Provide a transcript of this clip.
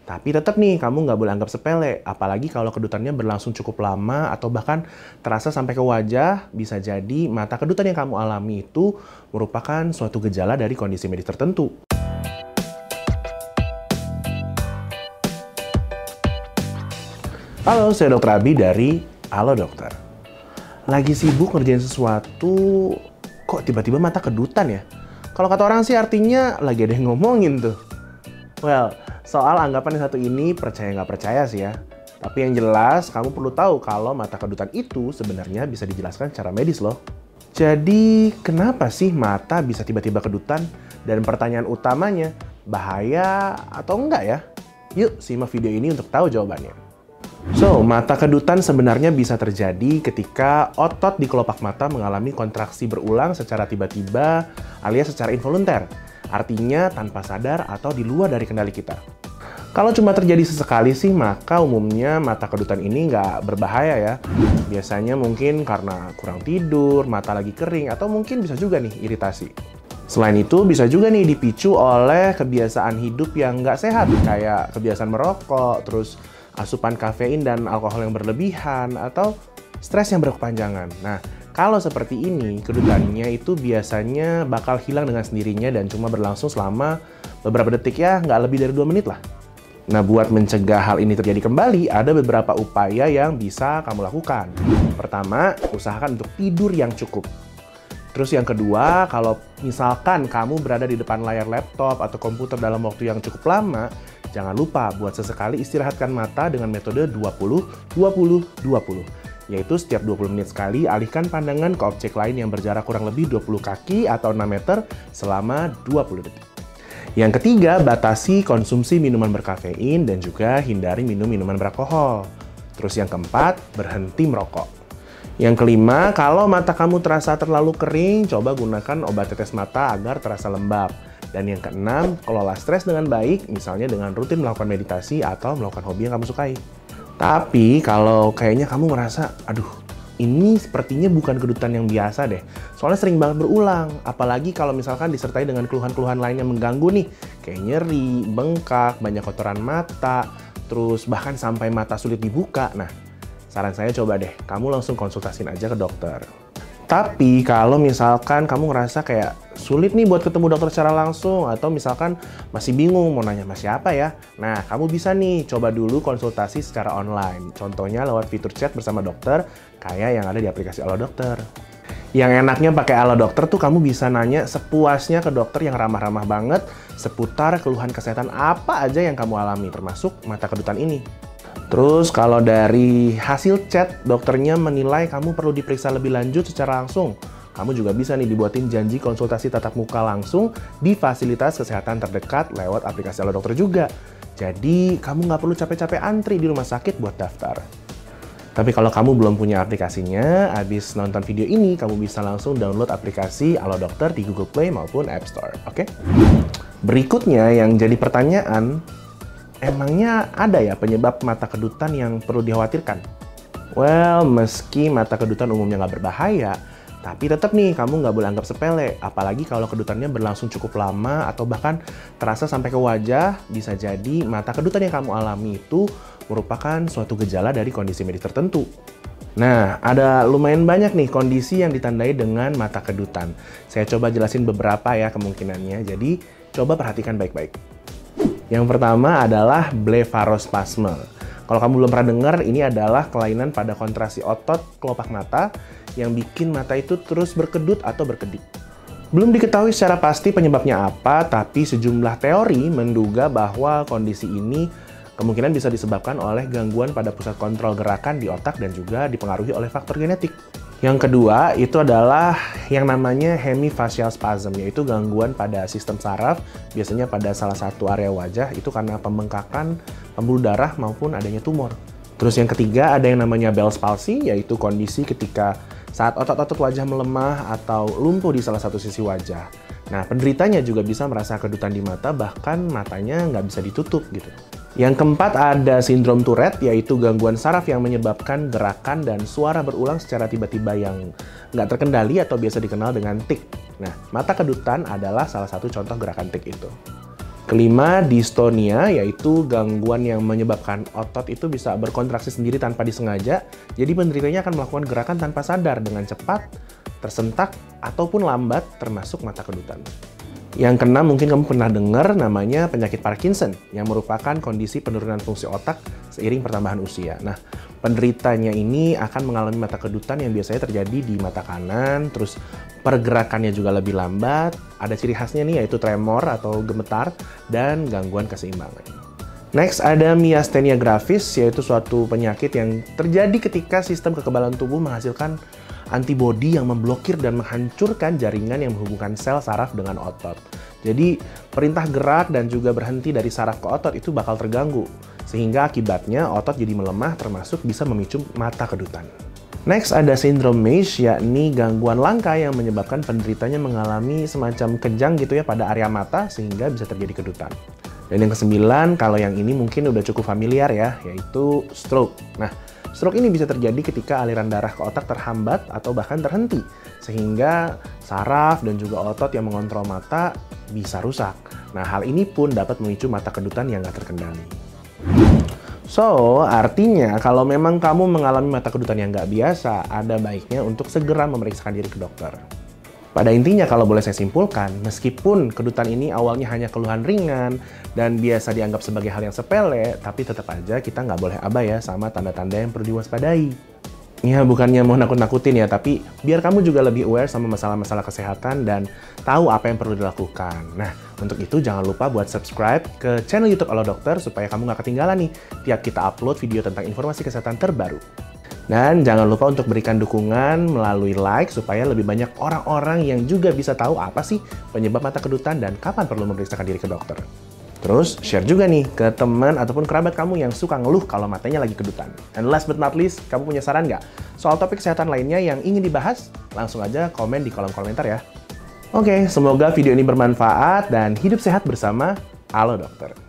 Tapi tetap nih, kamu nggak boleh anggap sepele. Apalagi kalau kedutannya berlangsung cukup lama atau bahkan terasa sampai ke wajah, bisa jadi mata kedutan yang kamu alami itu merupakan suatu gejala dari kondisi medis tertentu. Halo, saya Dr. Abi dari Halo Dokter. Lagi sibuk ngerjain sesuatu, kok tiba-tiba mata kedutan ya? Kalau kata orang sih artinya lagi ada yang ngomongin tuh. Well, soal anggapan yang satu ini percaya nggak percaya sih ya. Tapi yang jelas, kamu perlu tahu kalau mata kedutan itu sebenarnya bisa dijelaskan secara medis loh. Jadi, kenapa sih mata bisa tiba-tiba kedutan? Dan pertanyaan utamanya, bahaya atau enggak ya? Yuk, simak video ini untuk tahu jawabannya. So, mata kedutan sebenarnya bisa terjadi ketika otot di kelopak mata mengalami kontraksi berulang secara tiba-tiba alias secara involunter. Artinya tanpa sadar atau di luar dari kendali kita. Kalau cuma terjadi sesekali sih, maka umumnya mata kedutan ini nggak berbahaya ya. Biasanya mungkin karena kurang tidur, mata lagi kering, atau mungkin bisa juga nih iritasi. Selain itu, bisa juga nih dipicu oleh kebiasaan hidup yang nggak sehat, kayak kebiasaan merokok, terus asupan kafein dan alkohol yang berlebihan, atau stres yang berkepanjangan. Nah, kalau seperti ini, kedutannya itu biasanya bakal hilang dengan sendirinya dan cuma berlangsung selama beberapa detik ya, nggak lebih dari 2 menit lah. Nah, buat mencegah hal ini terjadi kembali, ada beberapa upaya yang bisa kamu lakukan. Pertama, usahakan untuk tidur yang cukup. Terus yang kedua, kalau misalkan kamu berada di depan layar laptop atau komputer dalam waktu yang cukup lama, jangan lupa buat sesekali istirahatkan mata dengan metode 20-20-20. Yaitu setiap 20 menit sekali, alihkan pandangan ke objek lain yang berjarak kurang lebih 20 kaki atau 6 meter selama 20 detik. Yang ketiga, batasi konsumsi minuman berkafein dan juga hindari minum minuman beralkohol. Terus yang keempat, berhenti merokok. Yang kelima, kalau mata kamu terasa terlalu kering, coba gunakan obat tetes mata agar terasa lembab. Dan yang keenam, kelola stres dengan baik, misalnya dengan rutin melakukan meditasi atau melakukan hobi yang kamu sukai. Tapi kalau kayaknya kamu ngerasa, aduh, ini sepertinya bukan kedutan yang biasa deh. Soalnya sering banget berulang, apalagi kalau misalkan disertai dengan keluhan-keluhan lain yang mengganggu nih. Kayak nyeri, bengkak, banyak kotoran mata, terus bahkan sampai mata sulit dibuka. Nah, saran saya coba deh, kamu langsung konsultasin aja ke dokter. Tapi kalau misalkan kamu ngerasa kayak sulit nih buat ketemu dokter secara langsung, atau misalkan masih bingung mau nanya sama siapa ya, nah kamu bisa nih coba dulu konsultasi secara online. Contohnya lewat fitur chat bersama dokter, kayak yang ada di aplikasi Halo Dokter. Yang enaknya pakai Halo Dokter tuh kamu bisa nanya sepuasnya ke dokter yang ramah-ramah banget seputar keluhan kesehatan apa aja yang kamu alami, termasuk mata kedutan ini. Terus kalau dari hasil chat, dokternya menilai kamu perlu diperiksa lebih lanjut secara langsung. Kamu juga bisa nih dibuatin janji konsultasi tatap muka langsung di fasilitas kesehatan terdekat lewat aplikasi Halo Dokter juga. Jadi kamu nggak perlu capek-capek antri di rumah sakit buat daftar. Tapi kalau kamu belum punya aplikasinya, habis nonton video ini kamu bisa langsung download aplikasi Halo Dokter di Google Play maupun App Store, oke? Berikutnya yang jadi pertanyaan, emangnya ada ya penyebab mata kedutan yang perlu dikhawatirkan? Well, meski mata kedutan umumnya nggak berbahaya, tapi tetap nih kamu nggak boleh anggap sepele. Apalagi kalau kedutannya berlangsung cukup lama atau bahkan terasa sampai ke wajah, bisa jadi mata kedutan yang kamu alami itu merupakan suatu gejala dari kondisi medis tertentu. Nah, ada lumayan banyak nih kondisi yang ditandai dengan mata kedutan. Saya coba jelasin beberapa ya kemungkinannya, jadi coba perhatikan baik-baik. Yang pertama adalah blefarospasme. Kalau kamu belum pernah dengar, ini adalah kelainan pada kontraksi otot kelopak mata yang bikin mata itu terus berkedut atau berkedip. Belum diketahui secara pasti penyebabnya apa, tapi sejumlah teori menduga bahwa kondisi ini kemungkinan bisa disebabkan oleh gangguan pada pusat kontrol gerakan di otak dan juga dipengaruhi oleh faktor genetik. Yang kedua, itu adalah yang namanya hemifacial spasm, yaitu gangguan pada sistem saraf, biasanya pada salah satu area wajah, itu karena pembengkakan pembuluh darah maupun adanya tumor. Terus yang ketiga, ada yang namanya Bell's palsy, yaitu kondisi ketika saat otot-otot wajah melemah atau lumpuh di salah satu sisi wajah. Nah, penderitanya juga bisa merasa kedutan di mata, bahkan matanya nggak bisa ditutup gitu. Yang keempat ada sindrom Tourette, yaitu gangguan saraf yang menyebabkan gerakan dan suara berulang secara tiba-tiba yang nggak terkendali atau biasa dikenal dengan tic. Nah, mata kedutan adalah salah satu contoh gerakan tic itu. Kelima, dystonia, yaitu gangguan yang menyebabkan otot itu bisa berkontraksi sendiri tanpa disengaja. Jadi penderitanya akan melakukan gerakan tanpa sadar dengan cepat, tersentak, ataupun lambat, termasuk mata kedutan. Yang keenam, mungkin kamu pernah dengar namanya penyakit Parkinson, yang merupakan kondisi penurunan fungsi otak seiring pertambahan usia. Nah, penderitanya ini akan mengalami mata kedutan yang biasanya terjadi di mata kanan, terus pergerakannya juga lebih lambat, ada ciri khasnya nih yaitu tremor atau gemetar, dan gangguan keseimbangan. Next, ada miastenia gravis, yaitu suatu penyakit yang terjadi ketika sistem kekebalan tubuh menghasilkan antibodi yang memblokir dan menghancurkan jaringan yang menghubungkan sel saraf dengan otot. Jadi, perintah gerak dan juga berhenti dari saraf ke otot itu bakal terganggu, sehingga akibatnya otot jadi melemah termasuk bisa memicu mata kedutan. Next, ada sindrom MASH, yakni gangguan langka yang menyebabkan penderitanya mengalami semacam kejang gitu ya pada area mata sehingga bisa terjadi kedutan. Dan yang kesembilan, kalau yang ini mungkin udah cukup familiar ya, yaitu stroke. Nah, stroke ini bisa terjadi ketika aliran darah ke otak terhambat atau bahkan terhenti, sehingga saraf dan juga otot yang mengontrol mata bisa rusak. Nah, hal ini pun dapat memicu mata kedutan yang nggak terkendali. So, artinya kalau memang kamu mengalami mata kedutan yang nggak biasa, ada baiknya untuk segera memeriksakan diri ke dokter. Pada intinya, kalau boleh saya simpulkan, meskipun kedutan ini awalnya hanya keluhan ringan dan biasa dianggap sebagai hal yang sepele, tapi tetap aja kita nggak boleh abai ya sama tanda-tanda yang perlu diwaspadai. Ya, bukannya mau nakut-nakutin ya, tapi biar kamu juga lebih aware sama masalah-masalah kesehatan dan tahu apa yang perlu dilakukan. Nah, untuk itu jangan lupa buat subscribe ke channel YouTube Halo Dokter supaya kamu nggak ketinggalan nih tiap kita upload video tentang informasi kesehatan terbaru. Dan jangan lupa untuk berikan dukungan melalui like supaya lebih banyak orang-orang yang juga bisa tahu apa sih penyebab mata kedutan dan kapan perlu memeriksakan diri ke dokter. Terus, share juga nih ke teman ataupun kerabat kamu yang suka ngeluh kalau matanya lagi kedutan. And last but not least, kamu punya saran nggak soal topik kesehatan lainnya yang ingin dibahas? Langsung aja komen di kolom komentar ya. Oke, semoga video ini bermanfaat dan hidup sehat bersama Halo Dokter.